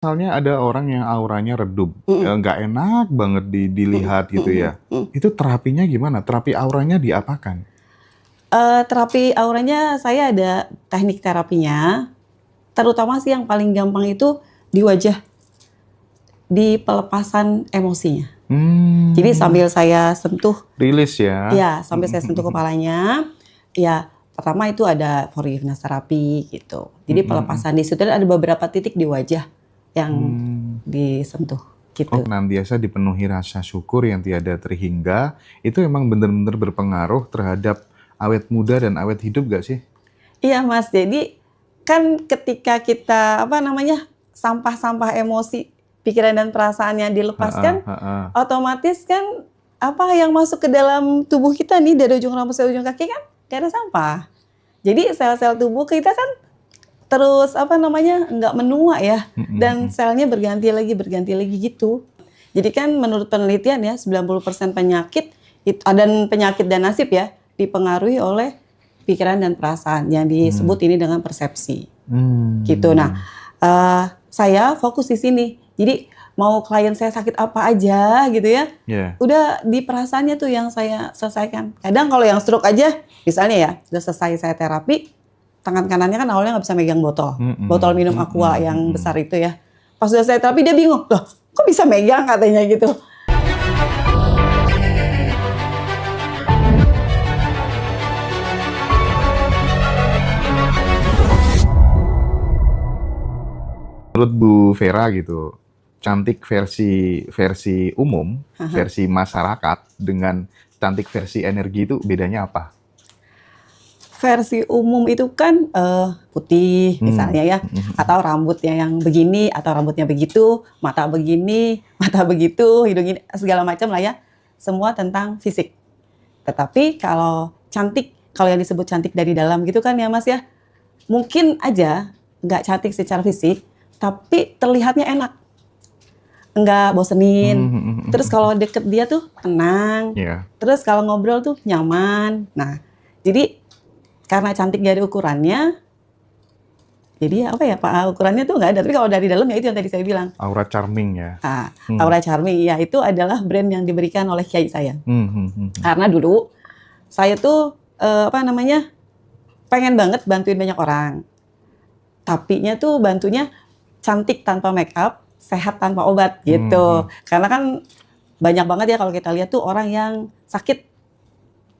Misalnya ada orang yang auranya redup, Mhm. nggak enak banget Mhm dilihat gitu mhm ya. mhm. Itu terapinya gimana? Terapi auranya diapakan? Terapi auranya saya ada teknik terapinya, terutama sih yang paling gampang itu di wajah, di pelepasan emosinya. Jadi Mmm, sambil saya sentuh rilis ya? ya, sambil Mhm saya sentuh mhm mhm. kepalanya, ya pertama itu ada forgiveness terapi gitu. Jadi Mhm mhm. pelepasan di situ ada beberapa titik di wajah yang Mmm. disentuh Oh, gitu. senantiasa dipenuhi rasa syukur yang tiada terhingga, itu emang bener-bener berpengaruh terhadap awet muda dan awet hidup nggak sih? Iya Mas, jadi kan ketika kita apa namanya, sampah-sampah emosi, pikiran dan perasaannya Heeh dilepaskan, heeh. otomatis kan apa yang masuk ke dalam tubuh kita nih dari ujung rambut sampai ujung kaki kan gak ada sampah. Jadi sel-sel tubuh kita kan terus apa namanya, nggak menua ya, Mhm dan mhm. selnya berganti lagi gitu. Jadi kan menurut penelitian ya 90% penyakit dan penyakit dan nasib ya, dipengaruhi oleh pikiran dan perasaan yang Mmm. disebut ini dengan persepsi, gitu. Nah, Mmm. saya fokus di sini. Jadi mau klien saya sakit apa aja gitu ya, Iya. udah di perasaannya tuh yang saya selesaikan. Kadang kalau yang stroke aja, misalnya ya, udah selesai saya terapi, tangan kanannya kan awalnya nggak bisa megang botol Mhm minum Aqua mhm yang besar mhm. itu ya. Pas udah saya terapi dia bingung, "Loh kok bisa megang?" katanya gitu. Menurut Bu Vera gitu, cantik versi versi umum, versi masyarakat dengan cantik versi energi itu bedanya apa? Versi umum itu kan, putih Mmm, misalnya ya, mhm mhm. atau rambutnya yang begini, atau rambutnya begitu, mata begini, mata begitu, hidung ini, segala macam lah ya, semua tentang fisik. Tetapi kalau cantik, kalau yang disebut cantik dari dalam gitu kan ya Mas ya, mungkin aja nggak cantik secara fisik, tapi terlihatnya enak, nggak bosenin, Mmm, mhm terus mhm kalau mhm. deket dia tuh tenang, Iya. terus kalau ngobrol tuh nyaman. Nah, jadi karena cantik dari ukurannya, jadi apa ya, Pak, ukurannya tuh nggak ada, tapi kalau dari dalam ya itu yang tadi saya bilang. Aura charming ya? Aura Mmm. Charming, ya itu adalah brand yang diberikan oleh kiai saya. Mmm, mhm mhm. Karena dulu saya tuh, apa namanya, pengen banget bantuin banyak orang. Tapinya tuh bantunya cantik tanpa make up, sehat tanpa obat gitu. Mhm. Karena kan banyak banget ya kalau kita lihat tuh orang yang sakit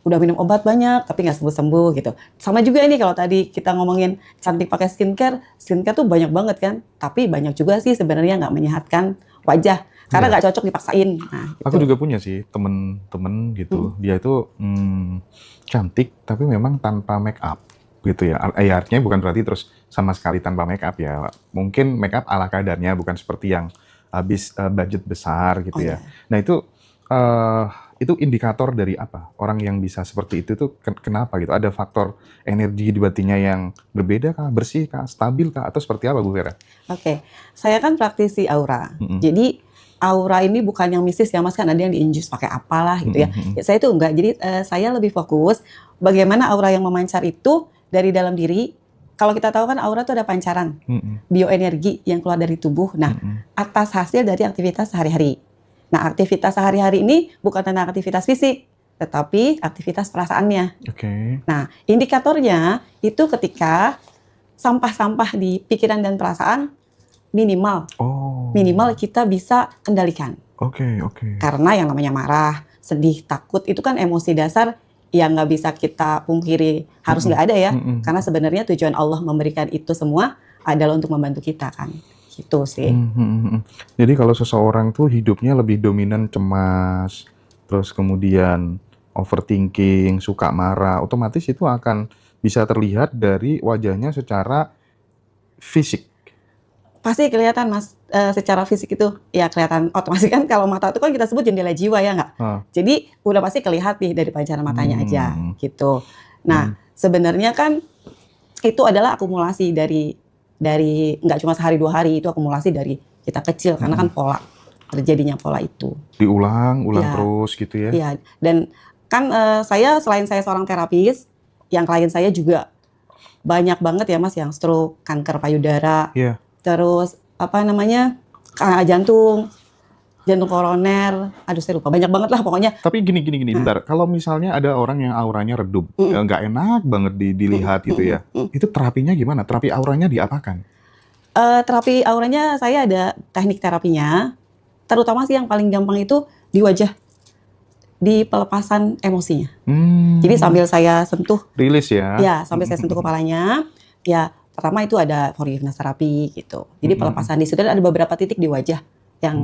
udah minum obat banyak tapi nggak sembuh-sembuh gitu. Sama juga ini kalau tadi kita ngomongin cantik pakai skincare, skincare tuh banyak banget kan, tapi banyak juga sih sebenarnya nggak menyehatkan wajah, karena Iya. nggak cocok dipaksain. Nah, Aku itu. juga punya sih temen-temen Mhm. gitu, dia itu, cantik tapi memang tanpa make up gitu ya. Ya artinya bukan berarti terus sama sekali tanpa make up ya. Mungkin make up ala kadarnya, bukan seperti yang habis, budget besar Oh gitu ya. ya. Nah eee, itu indikator dari apa? Orang yang bisa seperti itu tuh kenapa gitu? Ada faktor energi di batinnya yang berbeda kah, bersih kah, stabil kah, atau seperti apa Bu Vera? Oke, saya kan praktisi aura. Mhm, Jadi aura ini bukan yang mistis ya Mas, kan ada yang di-infuse pakai apalah gitu mhm ya. mhm. Ya saya tuh enggak. Jadi saya lebih fokus bagaimana aura yang memancar itu dari dalam diri. Kalau kita tahu kan aura itu ada pancaran Mhm, bioenergi yang keluar dari tubuh. Nah, mhm. atas hasil dari aktivitas sehari-hari. Nah, aktivitas sehari-hari ini bukan tentang aktivitas fisik, tetapi aktivitas perasaannya. Oke. Nah, indikatornya itu ketika sampah-sampah di pikiran dan perasaan minimal, minimal Oh, kita bisa kendalikan. oke oke. Karena yang namanya marah, sedih, takut itu kan emosi dasar yang nggak bisa kita pungkiri harus Mhm, nggak ada ya. mhm Karena sebenarnya tujuan Allah memberikan itu semua adalah untuk membantu kita kan. Gitu sih. mhm, mhm mhm. Jadi kalau seseorang tuh hidupnya lebih dominan cemas, terus kemudian overthinking, suka marah, otomatis itu akan bisa terlihat dari wajahnya secara fisik. Pasti kelihatan Mas, secara fisik itu ya kelihatan otomatis kan kalau mata itu kan kita sebut jendela jiwa ya nggak? Heeh. Jadi udah pasti kelihatan nih dari pancaran matanya aja Mmm, gitu. mhm, Nah, sebenarnya kan itu adalah akumulasi dari nggak cuma sehari 2 hari, itu akumulasi dari kita kecil karena mhm. kan pola, terjadinya pola itu. Diulang, ulang Iya terus gitu ya? iya, dan kan, selain saya seorang terapis, yang klien saya juga banyak banget ya Mas yang stroke, kanker payudara, Iya. terus apa namanya, jantung koroner, aduh saya lupa, banyak banget lah pokoknya. Tapi gini, bentar. Kalau misalnya ada orang yang auranya redup, nggak enak banget dilihat gitu ya, itu terapinya gimana? Terapi auranya diapakan? Terapi auranya saya ada teknik terapinya, terutama sih yang paling gampang itu di wajah, di pelepasan emosinya. Jadi sambil saya sentuh, Rilis ya? ya sambil saya sentuh kepalanya, ya pertama itu ada forgiveness terapi gitu. Jadi pelepasan di situ ada beberapa titik di wajah yang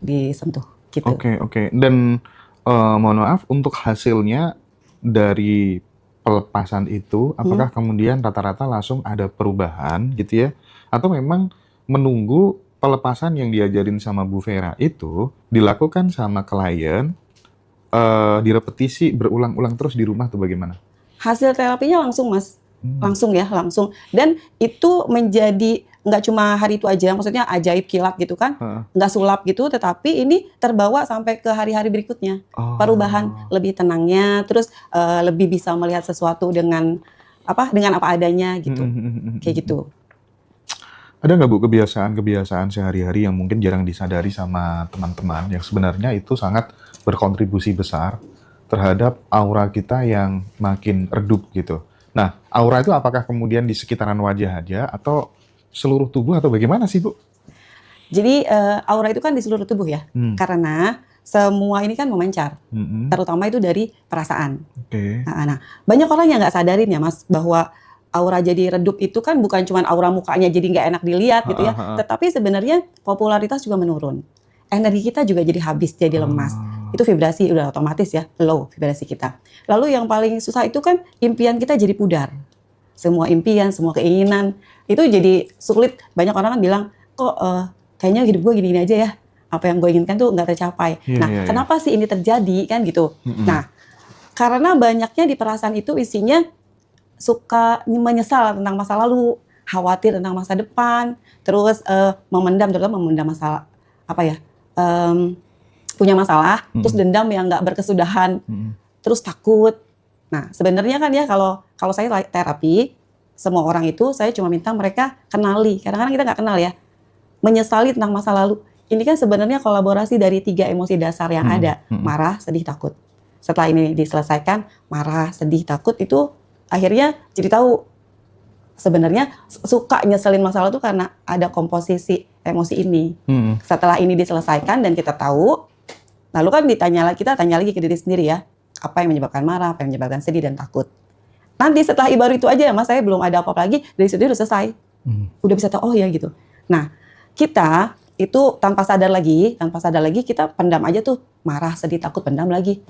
disentuh gitu. Oke. Dan mohon maaf, untuk hasilnya dari pelepasan itu, apakah kemudian rata-rata langsung ada perubahan gitu ya? Atau memang menunggu pelepasan yang diajarin sama Bu Vera itu dilakukan sama klien, direpetisi berulang-ulang terus di rumah tuh bagaimana? Hasil terapinya langsung Mas, langsung. Dan itu menjadi nggak cuma hari itu aja, maksudnya ajaib kilat gitu kan, nggak sulap gitu, tetapi ini terbawa sampai ke hari-hari berikutnya. Perubahan, lebih tenangnya, terus lebih bisa melihat sesuatu dengan apa adanya gitu, kayak gitu. Ada nggak Bu kebiasaan sehari-hari yang mungkin jarang disadari sama teman-teman yang sebenarnya itu sangat berkontribusi besar terhadap aura kita yang makin redup gitu? Nah, aura itu apakah kemudian di sekitaran wajah aja atau seluruh tubuh atau bagaimana sih Bu? Jadi aura itu kan di seluruh tubuh ya, karena semua ini kan memancar, terutama itu dari perasaan. Nah, banyak orang yang nggak sadarin ya Mas, bahwa aura jadi redup itu kan bukan cuma aura mukanya jadi nggak enak dilihat gitu ya, tetapi sebenarnya popularitas juga menurun. Energi kita juga jadi habis, jadi lemas. Itu vibrasi udah otomatis ya, low vibrasi kita. Lalu yang paling susah itu kan impian kita jadi pudar. Semua impian, semua keinginan, itu jadi sulit. Banyak orang kan bilang, kok kayaknya hidup gue gini-gini aja ya. Apa yang gue inginkan tuh nggak tercapai. Kenapa sih ini terjadi kan gitu. Nah, karena banyaknya di perasaan itu isinya suka menyesal tentang masa lalu, khawatir tentang masa depan, terus terutama memendam masalah, punya masalah, terus dendam yang nggak berkesudahan, terus takut. Nah, sebenarnya kan ya kalau saya terapi, semua orang itu saya cuma minta mereka kenali. Kadang-kadang kita nggak kenal ya, menyesali tentang masa lalu. Ini kan sebenarnya kolaborasi dari 3 emosi dasar yang ada, marah, sedih, takut. Setelah ini diselesaikan, marah, sedih, takut itu akhirnya jadi tahu sebenarnya suka nyeselin masalah itu karena ada komposisi emosi ini. Setelah ini diselesaikan dan kita tahu, lalu kan kita tanya lagi ke diri sendiri ya, apa yang menyebabkan marah, apa yang menyebabkan sedih dan takut. Nanti setelah baru itu aja Mas, saya belum ada apa-apa lagi, dari situ udah selesai. Udah bisa tahu, oh ya gitu. Nah, kita itu tanpa sadar lagi kita pendam aja tuh marah, sedih, takut, pendam lagi,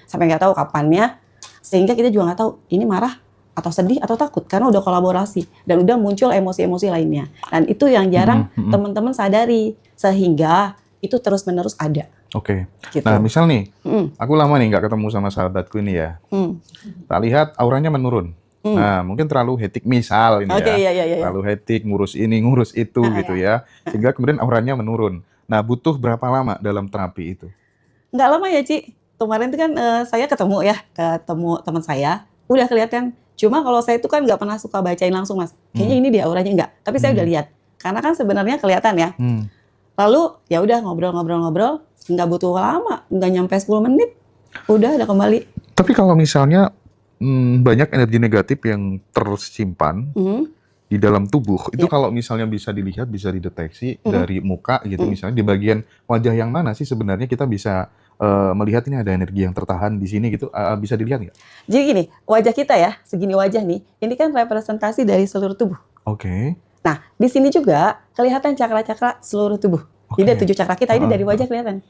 sampai nggak tahu kapannya, sehingga kita juga nggak tahu ini marah atau sedih atau takut karena udah kolaborasi dan udah muncul emosi-emosi lainnya. Dan itu yang jarang teman-teman sadari, sehingga itu terus-menerus ada. Gitu. Nah, misal nih, aku lama nih nggak ketemu sama sahabatku ini ya. Tak lihat auranya menurun. Nah, mungkin terlalu hektik misal ini ya. Terlalu hektik, ngurus ini, ngurus itu gitu ya. Sehingga kemudian auranya menurun. Nah, butuh berapa lama dalam terapi itu? Nggak lama ya, Ci. Kemarin itu kan saya ketemu teman saya, udah kelihatan. Cuma kalau saya itu kan nggak pernah suka bacain langsung Mas. Kayaknya ini dia auranya nggak. Tapi saya udah lihat. Karena kan sebenarnya kelihatan ya. Lalu ya udah ngobrol, nggak butuh lama, nggak nyampe 10 menit, udah ada kembali. Tapi kalau misalnya banyak energi negatif yang tersimpan di dalam tubuh, itu kalau misalnya bisa dilihat, bisa dideteksi dari muka gitu, misalnya di bagian wajah yang mana sih sebenarnya kita bisa melihat ini ada energi yang tertahan di sini gitu, bisa dilihat nggak? Jadi gini, wajah kita ya, segini wajah nih, ini kan representasi dari seluruh tubuh. Nah, di sini juga kelihatan cakra-cakra seluruh tubuh. Jadi ada 7 cakra kita ini dari wajah kelihatan.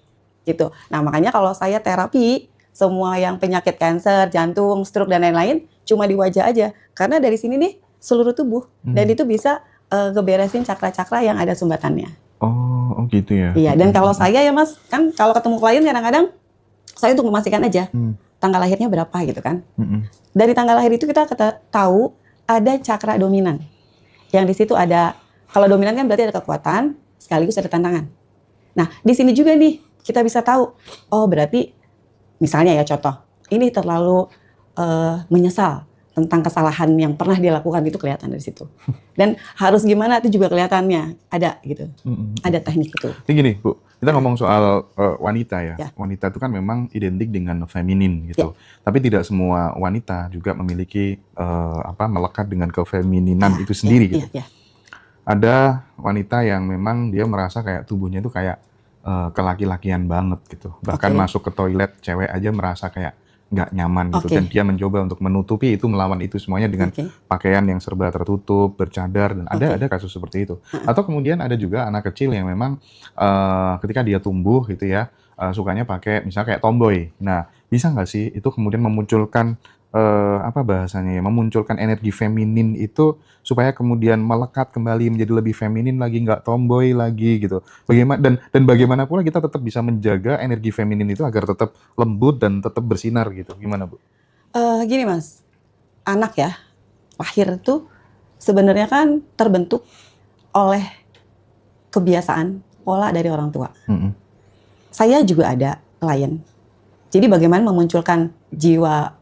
Gitu. Nah, makanya kalau saya terapi, semua yang penyakit kanker, jantung, stroke dan lain-lain cuma di wajah aja. Karena dari sini nih seluruh tubuh dan itu bisa ngeberesin cakra-cakra yang ada sumbatannya. Oh gitu ya. Iya, dan kalau saya ya Mas, kan kalau ketemu klien kadang-kadang saya untuk memastikan aja tanggal lahirnya berapa gitu kan. Dari tanggal lahir itu kita tahu ada cakra dominan. Yang di situ ada, kalau dominan kan berarti ada kekuatan, sekaligus ada tantangan. Nah, di sini juga nih kita bisa tahu, oh berarti misalnya ya contoh, ini terlalu menyesal, tentang kesalahan yang pernah dia lakukan itu kelihatan dari situ. Dan harus gimana itu juga kelihatannya ada gitu. Ada teknik itu. Ini gini Bu, kita ngomong soal wanita ya. Ya. Wanita itu kan memang identik dengan feminin gitu. Tapi tidak semua wanita juga memiliki melekat dengan kefemininan itu sendiri gitu. Iya. Ada wanita yang memang dia merasa kayak tubuhnya itu kayak kelaki-lakian banget gitu. Bahkan masuk ke toilet cewek aja merasa kayak nggak nyaman gitu. Dan dia mencoba untuk menutupi itu, melawan itu semuanya dengan pakaian yang serba tertutup, bercadar, dan ada kasus seperti itu. Atau kemudian ada juga anak kecil yang memang ketika dia tumbuh gitu ya, sukanya pakai misalnya kayak tomboy. Nah, bisa nggak sih itu kemudian memunculkan memunculkan energi feminin itu supaya kemudian melekat kembali menjadi lebih feminin lagi, nggak tomboy lagi gitu. Bagaimana dan bagaimana pula kita tetap bisa menjaga energi feminin itu agar tetap lembut dan tetap bersinar gitu. Gimana Bu? Gini Mas, anak ya lahir tuh sebenarnya kan terbentuk oleh kebiasaan pola dari orang tua. Saya juga ada klien. Jadi bagaimana memunculkan jiwa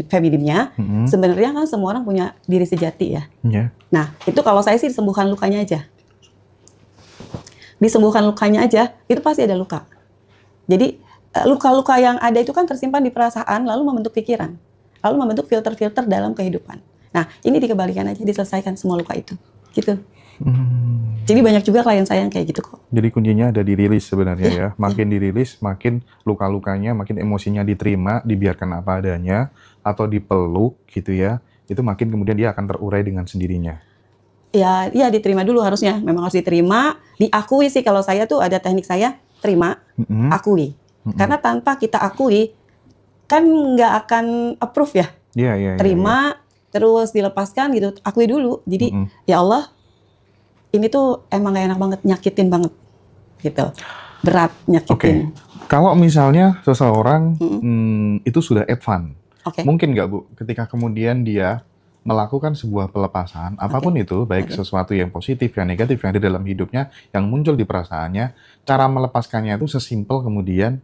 femininnya, sebenarnya kan semua orang punya diri sejati ya. Nah, itu kalau saya sih disembuhkan lukanya aja. Disembuhkan lukanya aja, itu pasti ada luka. Jadi, luka-luka yang ada itu kan tersimpan di perasaan, lalu membentuk pikiran. Lalu membentuk filter-filter dalam kehidupan. Nah, ini dikembalikan aja, diselesaikan semua luka itu. Gitu. Jadi banyak juga klien saya yang kayak gitu kok. Jadi kuncinya ada di rilis sebenarnya ya. Makin dirilis, makin luka-lukanya, makin emosinya diterima, dibiarkan apa adanya, atau dipeluk gitu ya. Itu makin kemudian dia akan terurai dengan sendirinya. Ya diterima dulu harusnya. Memang harus diterima, diakui sih kalau saya tuh ada teknik saya, terima, akui. Karena tanpa kita akui, kan nggak akan approve ya. Terima, terus dilepaskan gitu, akui dulu. Jadi ya Allah, ini tuh emang gak enak banget, nyakitin banget gitu, berat, nyakitin. Kalau misalnya seseorang itu sudah advance, mungkin nggak Bu, ketika kemudian dia melakukan sebuah pelepasan, apapun itu, baik sesuatu yang positif, yang negatif, yang ada dalam hidupnya, yang muncul di perasaannya, cara melepaskannya itu sesimpel kemudian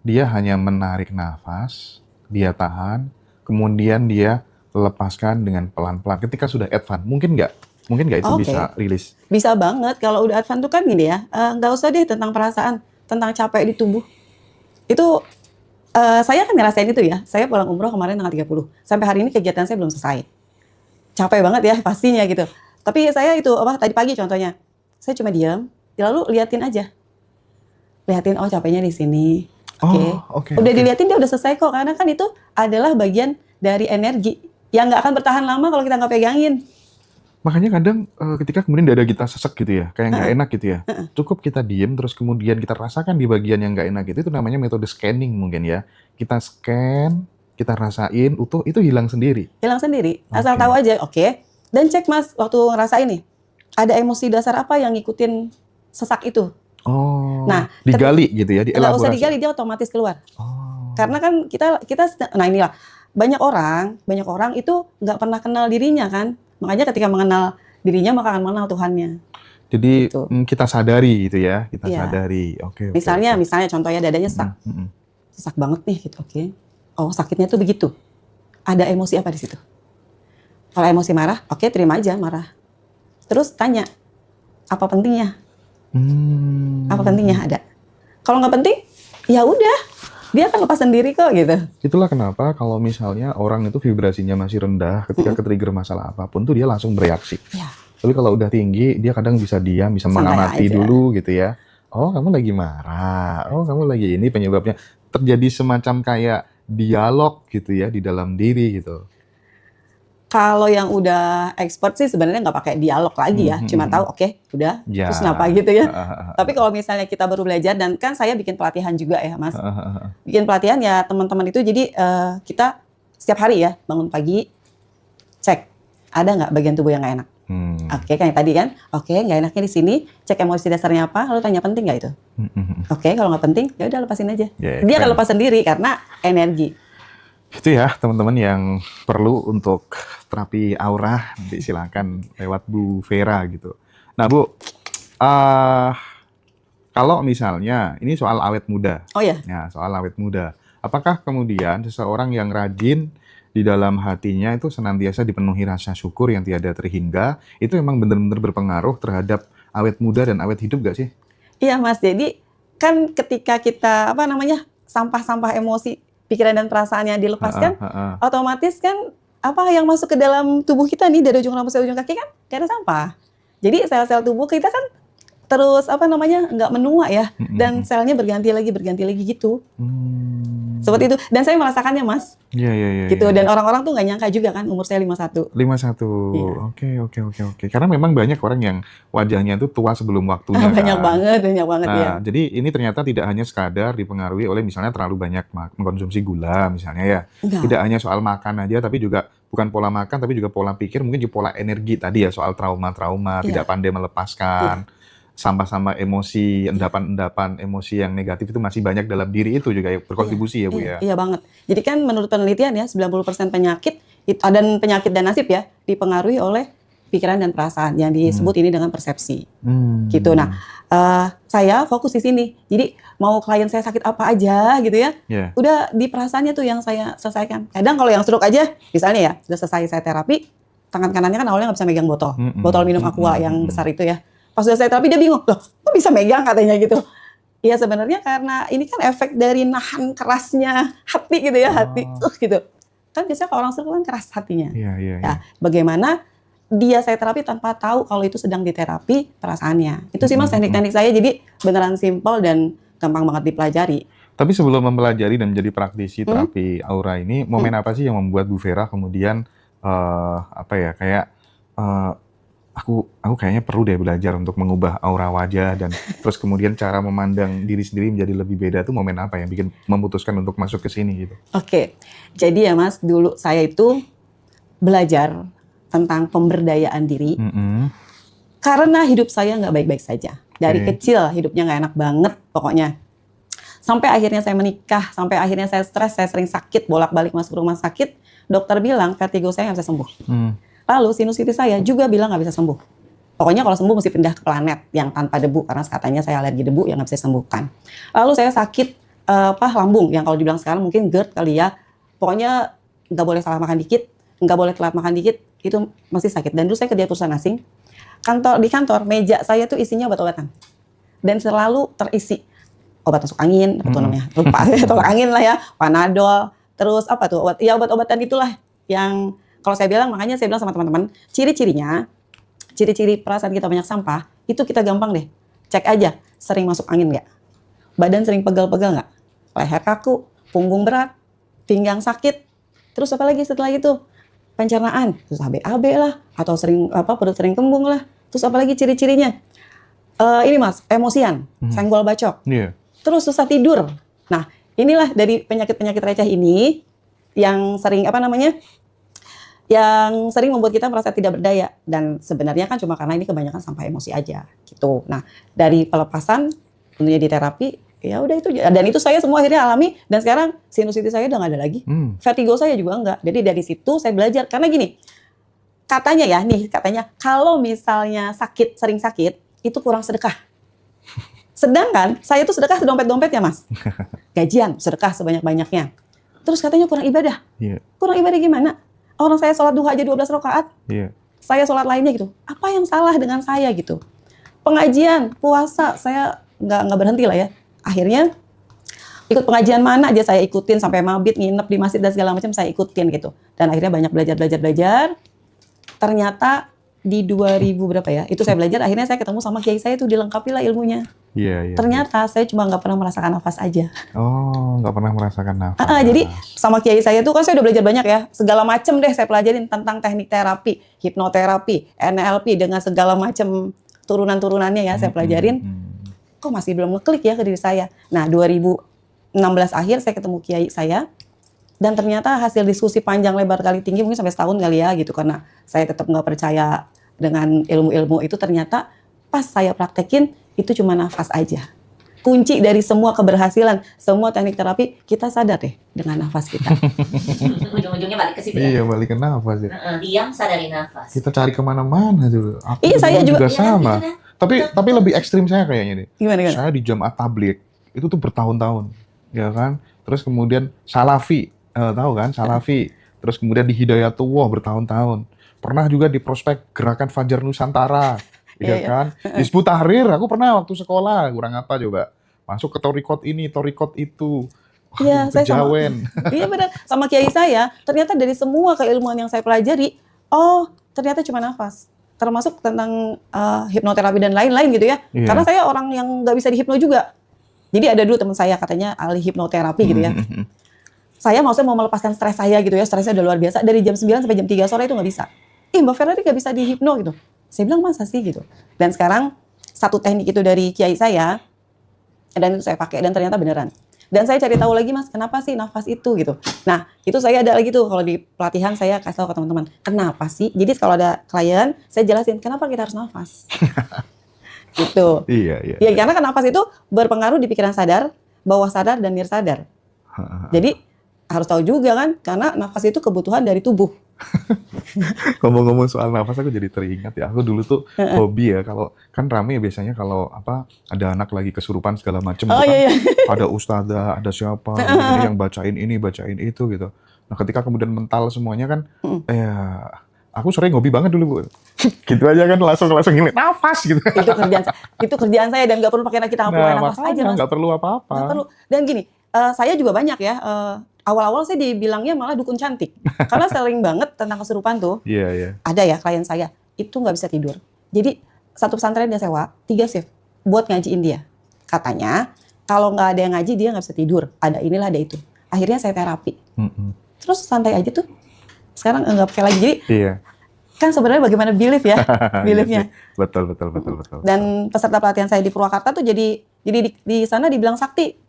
dia hanya menarik nafas, dia tahan, kemudian dia lepaskan dengan pelan-pelan. Ketika sudah advance, mungkin nggak itu bisa rilis? Bisa banget. Kalau udah advance tuh kan gini ya, nggak usah deh tentang perasaan, tentang capek di tubuh. Itu saya kan ngerasain itu ya. Saya pulang umroh kemarin tanggal 30. Sampai hari ini kegiatan saya belum selesai. Capek banget ya pastinya gitu. Tapi saya itu tadi pagi contohnya, saya cuma diam, lalu liatin aja. Liatin, oh capeknya di sini. Udah diliatin, dia udah selesai kok. Karena kan itu adalah bagian dari energi yang nggak akan bertahan lama kalau kita nggak pegangin. Makanya kadang ketika kemudian dada kita sesek gitu ya, kayak nggak enak gitu ya, cukup kita diem terus kemudian kita rasakan di bagian yang nggak enak itu namanya metode scanning mungkin ya. Kita scan, kita rasain, utuh, itu hilang sendiri. Hilang sendiri, asal tahu aja, Dan cek Mas, waktu ngerasain nih, ada emosi dasar apa yang ngikutin sesak itu? Nah, digali gitu ya, dielaborasi. Nggak usah digali, dia otomatis keluar. Karena kan kita, nah inilah, banyak orang itu nggak pernah kenal dirinya kan. Makanya ketika mengenal dirinya, maka akan mengenal Tuhannya. Jadi gitu. Kita sadari gitu ya, kita sadari. Misalnya contohnya dadanya sesak, sesak banget nih gitu. Oh sakitnya tuh begitu. Ada emosi apa di situ? Kalau emosi marah, terima aja marah. Terus tanya, apa pentingnya? Apa pentingnya ada? Kalau nggak penting, ya udah. Dia akan lepas sendiri kok gitu. Itulah kenapa kalau misalnya orang itu vibrasinya masih rendah, ketika ke-trigger masalah apapun tuh dia langsung bereaksi. Tapi kalau udah tinggi, dia kadang bisa diam, bisa mengamati dulu gitu ya. Oh kamu lagi marah, oh kamu lagi ini penyebabnya. Terjadi semacam kayak dialog gitu ya di dalam diri gitu. Kalau yang udah expert sih sebenarnya nggak pakai dialog lagi ya, cuma tahu udah, terus kenapa gitu ya. Tapi kalau misalnya kita baru belajar, dan kan saya bikin pelatihan juga ya Mas, bikin pelatihan ya teman-teman itu, jadi kita setiap hari ya bangun pagi, cek ada nggak bagian tubuh yang nggak enak. Kayak tadi kan, nggak enaknya di sini, cek emosi dasarnya apa, lalu tanya penting nggak itu. Kalau nggak penting, ya udah lepasin aja. Dia akan lepas sendiri karena energi. Itu ya teman-teman yang perlu untuk terapi aura, silakan lewat Bu Vera gitu. Nah Bu, kalau misalnya ini soal awet muda, ya soal awet muda, apakah kemudian seseorang yang rajin di dalam hatinya itu senantiasa dipenuhi rasa syukur yang tiada terhingga, itu memang benar-benar berpengaruh terhadap awet muda dan awet hidup gak sih? Iya Mas, jadi kan ketika kita apa namanya sampah-sampah emosi, pikiran dan perasaannya Heeh, dilepaskan, heeh. otomatis kan apa yang masuk ke dalam tubuh kita nih dari ujung rambut sampai ujung kaki kan gak ada sampah. Jadi sel-sel tubuh kita kan terus apa namanya nggak menua ya, Mhm, dan mhm. selnya berganti lagi gitu. Seperti Hmm. itu. Dan saya merasakannya Mas, Iya, iya, iya, gitu. iya. Dan orang-orang tuh nggak nyangka juga kan umur saya 51. 51. Iya. Oke, oke, oke, oke. Karena memang banyak orang yang wajahnya itu tua sebelum waktunya Banyak kan. banget ya. Nah, jadi ini ternyata tidak hanya sekadar dipengaruhi oleh misalnya terlalu banyak mengkonsumsi gula misalnya ya. Tidak Enggak. hanya soal makan aja, tapi juga bukan pola makan, tapi juga pola pikir, mungkin juga pola energi tadi ya, soal trauma-trauma, tidak Iya, pandai iya, melepaskan, sampah-sampah emosi, iya. endapan-endapan emosi yang negatif itu masih banyak dalam diri itu juga ya, Iya, berkontribusi ya Bu iya, ya? iya banget. Jadi kan menurut penelitian ya 90% penyakit dan penyakit dan nasib ya dipengaruhi oleh pikiran dan perasaan yang Hmm. disebut ini dengan persepsi. Gitu. Nah, Hmm. saya fokus di sini. Jadi mau klien saya sakit apa aja gitu ya, Ya. udah di perasaannya tuh yang saya selesaikan. Kadang kalau yang stroke aja, misalnya ya, udah selesai saya terapi, tangan kanannya kan awalnya nggak bisa megang botol, Mhm, botol minum mhm, aqua yang mhm. besar itu ya. Pas udah saya terapi dia bingung, loh kok bisa megang katanya gitu. Iya sebenarnya karena ini kan efek dari nahan kerasnya hati gitu ya, hati Oh. gitu. Kan biasanya kalau orang stroke kan keras hatinya. Iya, iya, iya. Ya, bagaimana dia saya terapi tanpa tahu kalau itu sedang diterapi perasaannya. Itu sih Mas Mhm, mhm. teknik-teknik saya jadi beneran simpel dan gampang banget dipelajari. Tapi sebelum mempelajari dan menjadi praktisi Hmm? terapi aura ini, Hmm. momen apa sih yang membuat Bu Vera kemudian apa ya kayak eh, aku kayaknya perlu deh belajar untuk mengubah aura wajah dan terus kemudian cara memandang diri sendiri menjadi lebih beda tuh momen apa yang bikin memutuskan untuk masuk ke sini gitu? Oke, jadi ya Mas, dulu saya itu belajar tentang pemberdayaan diri Mhm. karena hidup saya nggak baik-baik saja. Dari Oke. kecil hidupnya nggak enak banget pokoknya. Sampai akhirnya saya menikah, sampai akhirnya saya stres, saya sering sakit, bolak-balik masuk rumah sakit. Dokter bilang vertigo saya nggak bisa sembuh. Hmm. Lalu sinusitis saya juga bilang nggak bisa sembuh. Pokoknya kalau sembuh mesti pindah ke planet yang tanpa debu karena katanya saya alergi debu yang nggak bisa disembuhkan. Lalu saya sakit lambung yang kalau dibilang sekarang mungkin GERD kali ya. Pokoknya nggak boleh salah makan dikit, nggak boleh telat makan dikit, itu masih sakit. Dan dulu saya kerja perusahaan asing, di kantor meja saya tuh isinya obat-obatan dan selalu terisi obat masuk angin, apa tuh Mhm. namanya? Lupa, tolak angin lah ya, Panadol, terus apa tuh obat-obatan itulah yang kalau saya bilang, makanya saya bilang sama teman-teman, ciri-ciri perasaan kita banyak sampah itu kita gampang deh cek aja, sering masuk angin nggak, badan sering pegal-pegal nggak, leher kaku, punggung berat, pinggang sakit, terus apa lagi setelah itu pencernaan, terus HbAB lah, atau sering perut sering kembung lah, terus apa lagi ciri-cirinya? Ini Mas, emosian, senggol bacok, Iya. terus susah tidur. Nah, inilah dari penyakit-penyakit receh ini yang sering yang sering membuat kita merasa tidak berdaya, dan sebenarnya kan cuma karena ini kebanyakan sampah emosi aja gitu. Nah, dari pelepasan tentunya di terapi, ya udah itu, dan itu saya semua akhirnya alami, dan sekarang sinusitis saya udah nggak ada lagi. Hmm. Vertigo saya juga enggak. Jadi dari situ saya belajar, karena gini, katanya kalau misalnya sering sakit itu kurang sedekah. Sedangkan saya tuh sedekah sedompet-dompet ya Mas. Gajian, sedekah sebanyak-banyaknya. Terus katanya kurang ibadah. Iya. Kurang ibadah gimana? Orang saya sholat duha aja 12 rakaat, Iya. saya sholat lainnya gitu. Apa yang salah dengan saya gitu? Pengajian, puasa, saya nggak berhenti lah ya. Akhirnya ikut pengajian mana aja saya ikutin, sampai mabit, nginep di masjid dan segala macam saya ikutin gitu. Dan akhirnya banyak belajar. Ternyata di 2000 berapa ya, itu saya belajar, akhirnya saya ketemu sama kiai saya tuh, dilengkapi lah ilmunya. Iya, iya. Ternyata saya cuma nggak pernah merasakan nafas aja. Oh, nggak pernah merasakan nafas. Jadi sama kiai saya tuh kan saya udah belajar banyak ya, segala macam deh saya pelajarin tentang teknik terapi, hipnoterapi, NLP dengan segala macam turunan-turunannya ya saya pelajarin. Kok masih belum ngeklik ya ke diri saya. Nah 2016 akhir saya ketemu kiai saya, dan ternyata hasil diskusi panjang lebar kali tinggi, mungkin sampai setahun kali ya gitu, karena saya tetap nggak percaya dengan ilmu-ilmu itu. Ternyata pas saya praktekin itu cuma nafas aja. Kunci dari semua keberhasilan, semua teknik terapi, kita sadar deh dengan nafas kita. Ujung-ujungnya balik ke situ Iya, ya. balik ke nafas ya. Diam, sadari nafas. Kita cari kemana-mana dulu. Aku Iya, saya dulu juga. Iya kan, sama. gitu kan? Tapi lebih ekstrim saya kayaknya nih. Gimana? Saya di jamaah tabligh itu tuh bertahun-tahun, ya kan. Terus kemudian salafi, tahu kan? Salafi terus kemudian di Hidayatullah bertahun-tahun. Pernah juga di prospek Gerakan Fajar Nusantara, Iya, ya iya. kan? Hizbut Tahrir, aku pernah waktu sekolah, kurang apa coba? Masuk ke torikot ini, torikot itu. Iya, Waduh, saya sama. kejawen. Iya benar, sama kiai saya. Ternyata dari semua keilmuan yang saya pelajari, oh ternyata cuma nafas. Termasuk tentang hipnoterapi dan lain-lain gitu ya. Iya. Karena saya orang yang nggak bisa dihipno juga. Jadi ada dulu teman saya katanya ahli hipnoterapi gitu ya. Saya maksudnya mau melepaskan stres saya gitu ya, stresnya udah luar biasa. Dari jam 9 sampai jam 3 sore itu nggak bisa. Mbak Ferrari nggak bisa dihipno gitu. Saya bilang masa sih gitu. Dan sekarang satu teknik itu dari kiai saya, dan itu saya pakai dan ternyata beneran. Dan saya cari tahu lagi mas, kenapa sih nafas itu gitu. Nah itu saya ada lagi tuh kalau di pelatihan saya kasih tahu ke teman-teman, kenapa sih? Jadi kalau ada klien, saya jelasin kenapa kita harus nafas. Gitu. Iya, iya. Ya karena kan nafas itu berpengaruh di pikiran sadar, bawah sadar dan nir sadar. Jadi harus tahu juga kan, karena nafas itu kebutuhan dari tubuh. Ngomong-ngomong soal nafas, aku jadi teringat ya. Aku dulu tuh hobi ya, kalau kan rame biasanya kalau apa ada anak lagi kesurupan segala macem, Oh tuh kan iya, iya. ada ustazah, ada siapa, ini yang bacain ini, bacain itu gitu. Nah ketika kemudian mental semuanya kan, aku sering hobi banget dulu Bu. Gitu aja kan langsung ngeliat nafas gitu. Itu kerjaan saya dan nggak perlu pakai kita Nah nafas aja makanya mas. nggak perlu apa-apa. Nggak perlu. Dan gini, saya juga banyak ya. Awal-awal saya dibilangnya malah dukun cantik, karena sering banget tentang kesurupan tuh. Iya, iya. Ada ya klien saya itu nggak bisa tidur. Jadi satu pesantren dia sewa 3 shift buat ngajiin dia. Katanya kalau nggak ada yang ngaji dia nggak bisa tidur. Ada inilah ada itu. Akhirnya saya terapi. Terus santai aja tuh. Sekarang nggak pakai lagi. Jadi Iya. kan sebenarnya bagaimana belief ya, beliefnya. Betul. Dan peserta pelatihan saya di Purwakarta tuh jadi di sana dibilang sakti.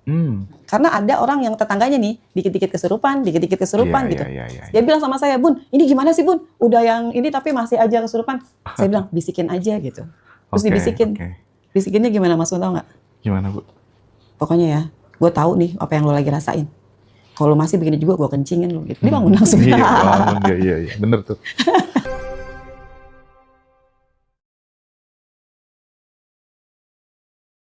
Karena ada orang yang tetangganya nih dikit-dikit kesurupan gitu. Iya. Dia bilang sama saya, Bun, ini gimana sih Bun? Udah yang ini tapi masih aja kesurupan. Saya bilang, bisikin aja gitu. Terus Oke, dibisikin. oke. Bisikinnya gimana Mas, Bun, tau nggak? Gimana Bu? Pokoknya ya, gue tahu nih apa yang lo lagi rasain. Kalau masih begini juga gue kencingin lo gitu. Dia bangun langsung. Iya, bangun. Iya. Bener tuh.